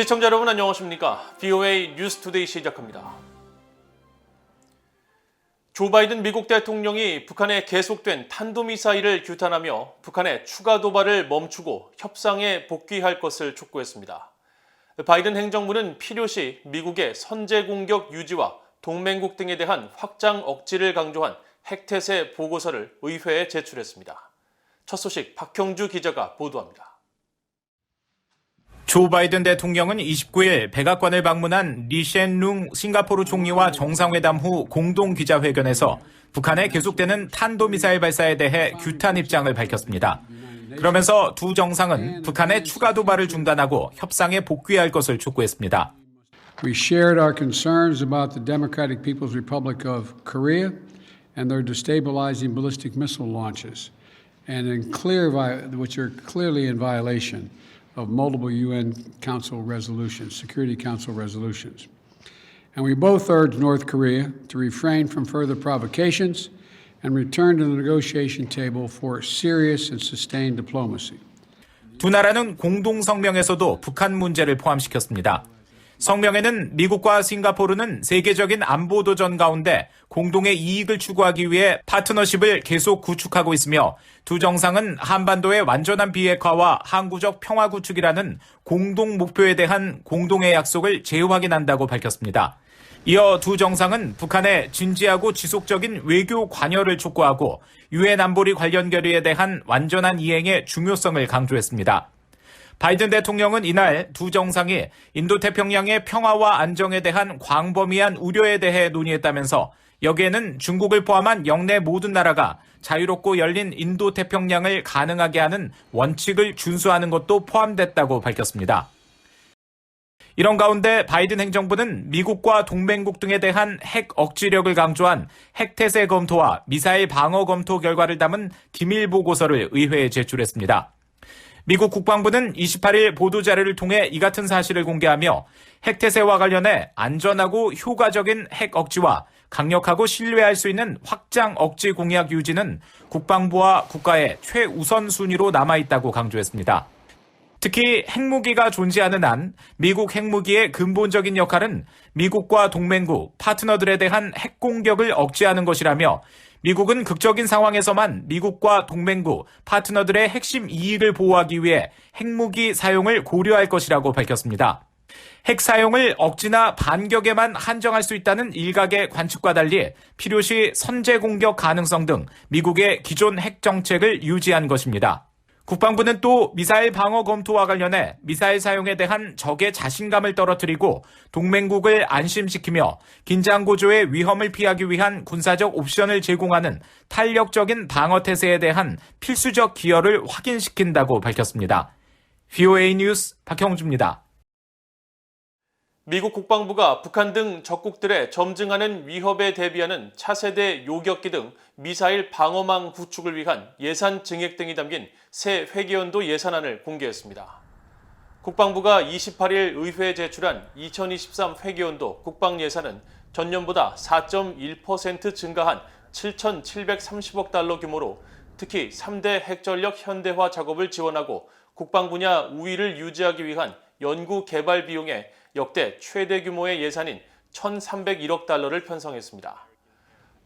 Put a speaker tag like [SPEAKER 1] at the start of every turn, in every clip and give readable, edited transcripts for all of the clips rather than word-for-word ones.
[SPEAKER 1] 시청자 여러분 안녕하십니까? VOA 뉴스투데이 시작합니다. 조 바이든 미국 대통령이 북한의 계속된 탄도미사일을 규탄하며 북한의 추가 도발을 멈추고 협상에 복귀할 것을 촉구했습니다. 바이든 행정부는 필요시 미국의 선제 공격 유지와 동맹국 등에 대한 확장 억지를 강조한 핵태세 보고서를 의회에 제출했습니다. 첫 소식 박형주 기자가 보도합니다.
[SPEAKER 2] 조 바이든 대통령은 29일 백악관을 방문한 리셴룽 싱가포르 총리와 정상회담 후 공동 기자회견에서 북한의 계속되는 탄도미사일 발사에 대해 규탄 입장을 밝혔습니다. 그러면서 두 정상은 북한의 추가 도발을 중단하고 협상에 복귀할 것을 촉구했습니다.
[SPEAKER 3] We shared our concerns about the Democratic People's Republic of Korea and their destabilizing ballistic missile launches, which are clearly in violation of multiple UN Council resolutions, Security Council resolutions. And we both urged North Korea to refrain from further provocations and return to the negotiation table for serious and sustained diplomacy.
[SPEAKER 2] 두 나라는 공동 성명에서도 북한 문제를 포함시켰습니다. 성명에는 미국과 싱가포르는 세계적인 안보 도전 가운데 공동의 이익을 추구하기 위해 파트너십을 계속 구축하고 있으며 두 정상은 한반도의 완전한 비핵화와 항구적 평화 구축이라는 공동 목표에 대한 공동의 약속을 재확인한다고 밝혔습니다. 이어 두 정상은 북한의 진지하고 지속적인 외교 관여를 촉구하고 유엔 안보리 관련 결의에 대한 완전한 이행의 중요성을 강조했습니다. 바이든 대통령은 이날 두 정상이 인도태평양의 평화와 안정에 대한 광범위한 우려에 대해 논의했다면서 여기에는 중국을 포함한 영내 모든 나라가 자유롭고 열린 인도태평양을 가능하게 하는 원칙을 준수하는 것도 포함됐다고 밝혔습니다. 이런 가운데 바이든 행정부는 미국과 동맹국 등에 대한 핵 억지력을 강조한 핵태세 검토와 미사일 방어 검토 결과를 담은 기밀 보고서를 의회에 제출했습니다. 미국 국방부는 28일 보도자료를 통해 이 같은 사실을 공개하며 핵태세와 관련해 안전하고 효과적인 핵 억지와 강력하고 신뢰할 수 있는 확장 억지 공약 유지는 국방부와 국가의 최우선 순위로 남아있다고 강조했습니다. 특히 핵무기가 존재하는 한 미국 핵무기의 근본적인 역할은 미국과 동맹국, 파트너들에 대한 핵공격을 억제하는 것이라며 미국은 극적인 상황에서만 미국과 동맹국, 파트너들의 핵심 이익을 보호하기 위해 핵무기 사용을 고려할 것이라고 밝혔습니다. 핵 사용을 억지나 반격에만 한정할 수 있다는 일각의 관측과 달리 필요시 선제 공격 가능성 등 미국의 기존 핵 정책을 유지한 것입니다. 국방부는 또 미사일 방어 검토와 관련해 미사일 사용에 대한 적의 자신감을 떨어뜨리고 동맹국을 안심시키며 긴장 고조의 위험을 피하기 위한 군사적 옵션을 제공하는 탄력적인 방어 태세에 대한 필수적 기여를 확인시킨다고 밝혔습니다. VOA 뉴스 박형주입니다.
[SPEAKER 1] 미국 국방부가 북한 등 적국들의 점증하는 위협에 대비하는 차세대 요격기 등 미사일 방어망 구축을 위한 예산 증액 등이 담긴 새 회계연도 예산안을 공개했습니다. 국방부가 28일 의회에 제출한 2023 회계연도 국방예산은 전년보다 4.1% 증가한 7,730억 달러 규모로 특히 3대 핵전력 현대화 작업을 지원하고 국방 분야 우위를 유지하기 위한 연구 개발 비용에 역대 최대 규모의 예산인 1,301억 달러를 편성했습니다.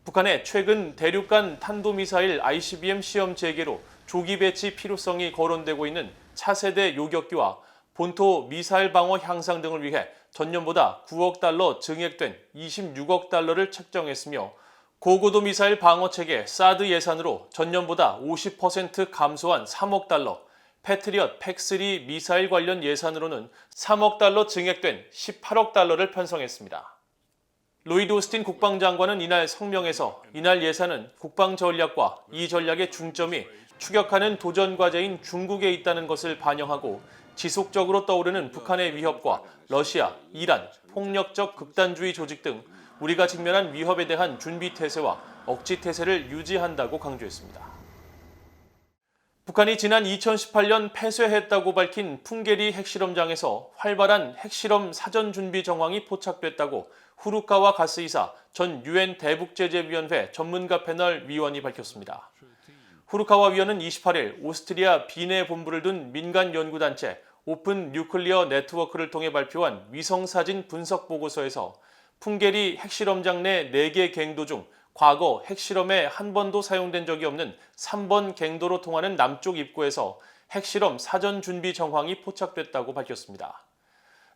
[SPEAKER 1] 북한의 최근 대륙간 탄도미사일 ICBM 시험 재개로 조기 배치 필요성이 거론되고 있는 차세대 요격기와 본토 미사일 방어 향상 등을 위해 전년보다 9억 달러 증액된 26억 달러를 책정했으며 고고도 미사일 방어체계 사드 예산으로 전년보다 50% 감소한 3억 달러, 패트리엇 팩3 미사일 관련 예산으로는 3억 달러 증액된 18억 달러를 편성했습니다. 로이드 오스틴 국방장관은 이날 성명에서 이날 예산은 국방 전략과 이 전략의 중점이 추격하는 도전 과제인 중국에 있다는 것을 반영하고 지속적으로 떠오르는 북한의 위협과 러시아, 이란, 폭력적 극단주의 조직 등 우리가 직면한 위협에 대한 준비 태세와 억지 태세를 유지한다고 강조했습니다. 북한이 지난 2018년 폐쇄했다고 밝힌 풍계리 핵실험장에서 활발한 핵실험 사전 준비 정황이 포착됐다고 후루카와 가스이사 전 유엔 대북제재위원회 전문가 패널 위원이 밝혔습니다. 후루카와 위원은 28일 오스트리아 비내 본부를 둔 민간 연구단체 오픈 뉴클리어 네트워크를 통해 발표한 위성사진 분석 보고서에서 풍계리 핵실험장 내 4개 갱도 중 과거 핵실험에 한 번도 사용된 적이 없는 3번 갱도로 통하는 남쪽 입구에서 핵실험 사전 준비 정황이 포착됐다고 밝혔습니다.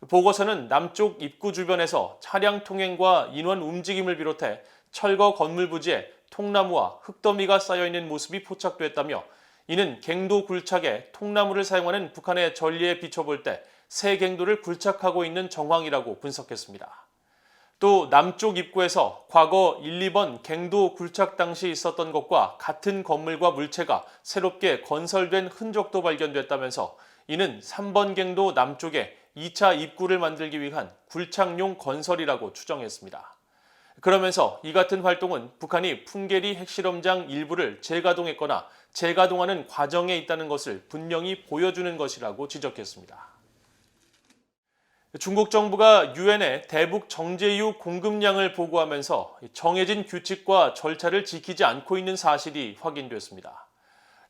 [SPEAKER 1] 보고서는 남쪽 입구 주변에서 차량 통행과 인원 움직임을 비롯해 철거 건물 부지에 통나무와 흙더미가 쌓여있는 모습이 포착됐다며 이는 갱도 굴착에 통나무를 사용하는 북한의 전례에 비춰볼 때 새 갱도를 굴착하고 있는 정황이라고 분석했습니다. 또 남쪽 입구에서 과거 1, 2번 갱도 굴착 당시 있었던 것과 같은 건물과 물체가 새롭게 건설된 흔적도 발견됐다면서 이는 3번 갱도 남쪽에 2차 입구를 만들기 위한 굴착용 건설이라고 추정했습니다. 그러면서 이 같은 활동은 북한이 풍계리 핵실험장 일부를 재가동했거나 재가동하는 과정에 있다는 것을 분명히 보여주는 것이라고 지적했습니다. 중국 정부가 유엔에 대북 정제유 공급량을 보고하면서 정해진 규칙과 절차를 지키지 않고 있는 사실이 확인됐습니다.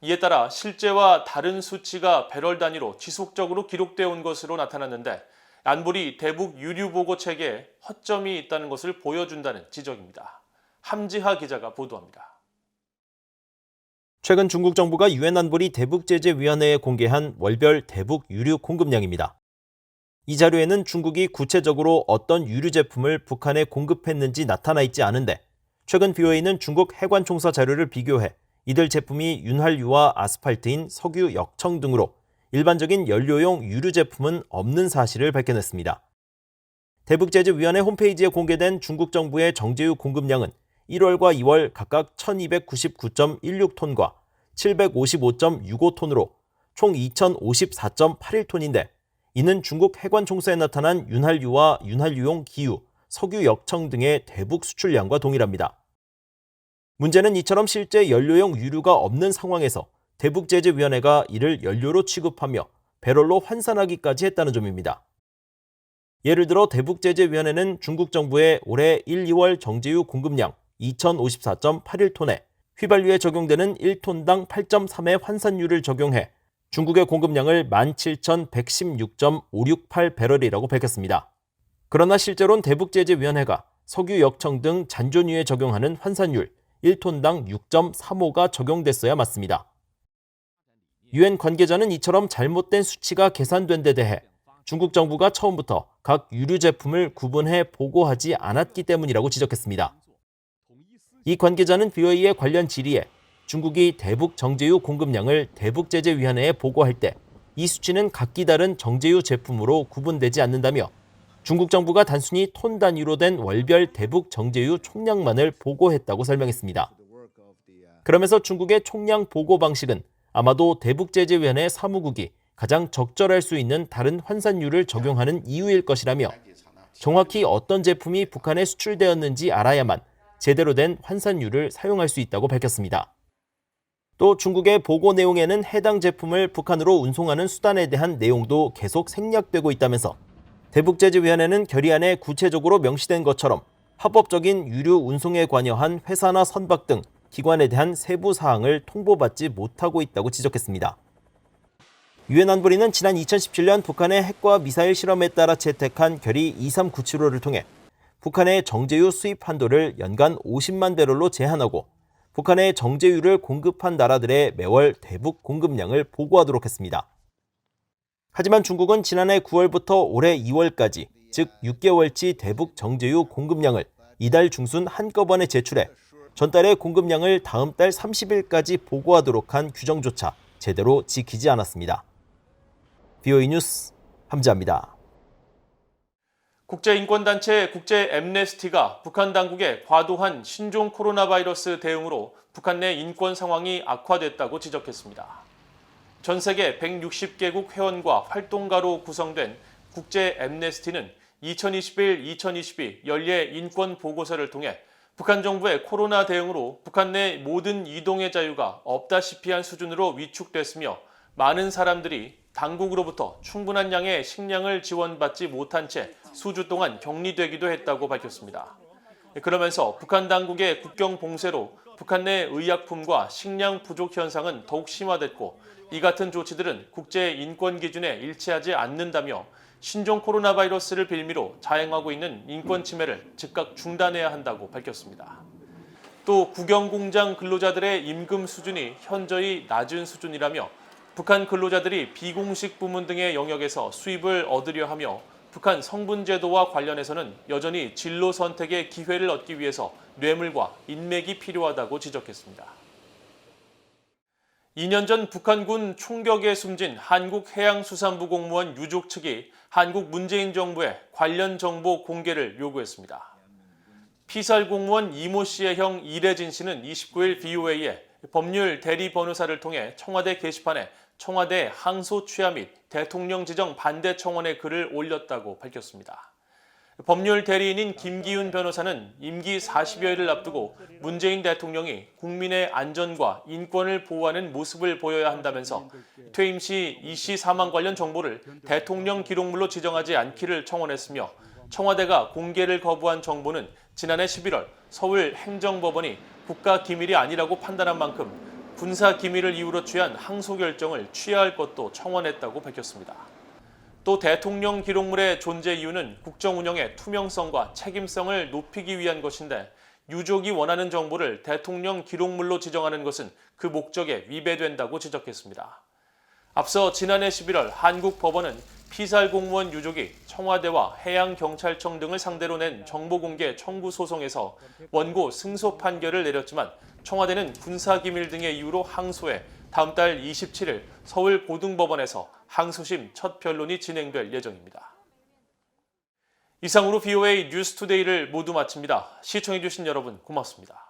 [SPEAKER 1] 이에 따라 실제와 다른 수치가 배럴 단위로 지속적으로 기록되어 온 것으로 나타났는데 안보리 대북 유류 보고 체계에 허점이 있다는 것을 보여준다는 지적입니다. 함지하 기자가 보도합니다.
[SPEAKER 4] 최근 중국 정부가 유엔 안보리 대북제재위원회에 공개한 월별 대북 유류 공급량입니다. 이 자료에는 중국이 구체적으로 어떤 유류 제품을 북한에 공급했는지 나타나 있지 않은데 최근 BOA는 중국 해관총서 자료를 비교해 이들 제품이 윤활유와 아스팔트인 석유 역청 등으로 일반적인 연료용 유류 제품은 없는 사실을 밝혀냈습니다. 대북제재위원회 홈페이지에 공개된 중국 정부의 정제유 공급량은 1월과 2월 각각 1299.16톤과 755.65톤으로 총 2054.81톤인데 이는 중국 해관총서에 나타난 윤활유와 윤활유용 기유, 석유 역청 등의 대북 수출량과 동일합니다. 문제는 이처럼 실제 연료용 유류가 없는 상황에서 대북제재위원회가 이를 연료로 취급하며 배럴로 환산하기까지 했다는 점입니다. 예를 들어 대북제재위원회는 중국 정부의 올해 1, 2월 정제유 공급량 2054.81톤에 휘발유에 적용되는 1톤당 8.3의 환산율을 적용해 중국의 공급량을 17,116.568배럴이라고 밝혔습니다. 그러나 실제로는 대북제재위원회가 석유 역청 등 잔존유에 적용하는 환산율 1톤당 6.35가 적용됐어야 맞습니다. 유엔 관계자는 이처럼 잘못된 수치가 계산된 데 대해 중국 정부가 처음부터 각 유류 제품을 구분해 보고하지 않았기 때문이라고 지적했습니다. 이 관계자는 BOA의 관련 질의에 중국이 대북 정제유 공급량을 대북제재위원회에 보고할 때 이 수치는 각기 다른 정제유 제품으로 구분되지 않는다며 중국 정부가 단순히 톤 단위로 된 월별 대북 정제유 총량만을 보고했다고 설명했습니다. 그러면서 중국의 총량 보고 방식은 아마도 대북제재위원회 사무국이 가장 적절할 수 있는 다른 환산율을 적용하는 이유일 것이라며 정확히 어떤 제품이 북한에 수출되었는지 알아야만 제대로 된 환산율을 사용할 수 있다고 밝혔습니다. 또 중국의 보고 내용에는 해당 제품을 북한으로 운송하는 수단에 대한 내용도 계속 생략되고 있다면서 대북제재위원회는 결의안에 구체적으로 명시된 것처럼 합법적인 유류 운송에 관여한 회사나 선박 등 기관에 대한 세부 사항을 통보받지 못하고 있다고 지적했습니다. 유엔 안보리는 지난 2017년 북한의 핵과 미사일 실험에 따라 채택한 결의 2397호를 통해 북한의 정제유 수입 한도를 연간 50만 배럴로 제한하고 북한의 정제유를 공급한 나라들의 매월 대북 공급량을 보고하도록 했습니다. 하지만 중국은 지난해 9월부터 올해 2월까지, 즉 6개월치 대북 정제유 공급량을 이달 중순 한꺼번에 제출해 전달의 공급량을 다음 달 30일까지 보고하도록 한 규정조차 제대로 지키지 않았습니다. BOA 뉴스 함지아입니다.
[SPEAKER 1] 국제인권단체 국제앰네스티가 북한 당국의 과도한 신종 코로나 바이러스 대응으로 북한 내 인권 상황이 악화됐다고 지적했습니다. 전 세계 160개국 회원과 활동가로 구성된 국제앰네스티는 2021-2022 연례 인권 보고서를 통해 북한 정부의 코로나 대응으로 북한 내 모든 이동의 자유가 없다시피 한 수준으로 위축됐으며 많은 사람들이 당국으로부터 충분한 양의 식량을 지원받지 못한 채 수주 동안 격리되기도 했다고 밝혔습니다. 그러면서 북한 당국의 국경 봉쇄로 북한 내 의약품과 식량 부족 현상은 더욱 심화됐고 이 같은 조치들은 국제 인권 기준에 일치하지 않는다며 신종 코로나 바이러스를 빌미로 자행하고 있는 인권 침해를 즉각 중단해야 한다고 밝혔습니다. 또 국영공장 근로자들의 임금 수준이 현저히 낮은 수준이라며 북한 근로자들이 비공식 부문 등의 영역에서 수입을 얻으려 하며 북한 성분 제도와 관련해서는 여전히 진로 선택의 기회를 얻기 위해서 뇌물과 인맥이 필요하다고 지적했습니다. 2년 전 북한군 총격에 숨진 한국해양수산부 공무원 유족 측이 한국 문재인 정부에 관련 정보 공개를 요구했습니다. 피살 공무원 이모 씨의 형 이래진 씨는 29일 BOA에 법률 대리 변호사를 통해 청와대 게시판에 청와대 항소 취하 및 대통령 지정 반대 청원의 글을 올렸다고 밝혔습니다. 법률 대리인인 김기훈 변호사는 임기 40여일을 앞두고 문재인 대통령이 국민의 안전과 인권을 보호하는 모습을 보여야 한다면서 퇴임 시 이 씨 사망 관련 정보를 대통령 기록물로 지정하지 않기를 청원했으며 청와대가 공개를 거부한 정보는 지난해 11월 서울 행정법원이 국가기밀이 아니라고 판단한 만큼 군사기밀을 이유로 취한 항소 결정을 취하할 것도 청원했다고 밝혔습니다. 또 대통령 기록물의 존재 이유는 국정 운영의 투명성과 책임성을 높이기 위한 것인데 유족이 원하는 정보를 대통령 기록물로 지정하는 것은 그 목적에 위배된다고 지적했습니다. 앞서 지난해 11월 한국 법원은 피살 공무원 유족이 청와대와 해양경찰청 등을 상대로 낸 정보공개 청구 소송에서 원고 승소 판결을 내렸지만 청와대는 군사기밀 등의 이유로 항소해 다음 달 27일 서울 고등법원에서 항소심 첫 변론이 진행될 예정입니다. 이상으로 BOA 뉴스투데이를 모두 마칩니다. 시청해주신 여러분 고맙습니다.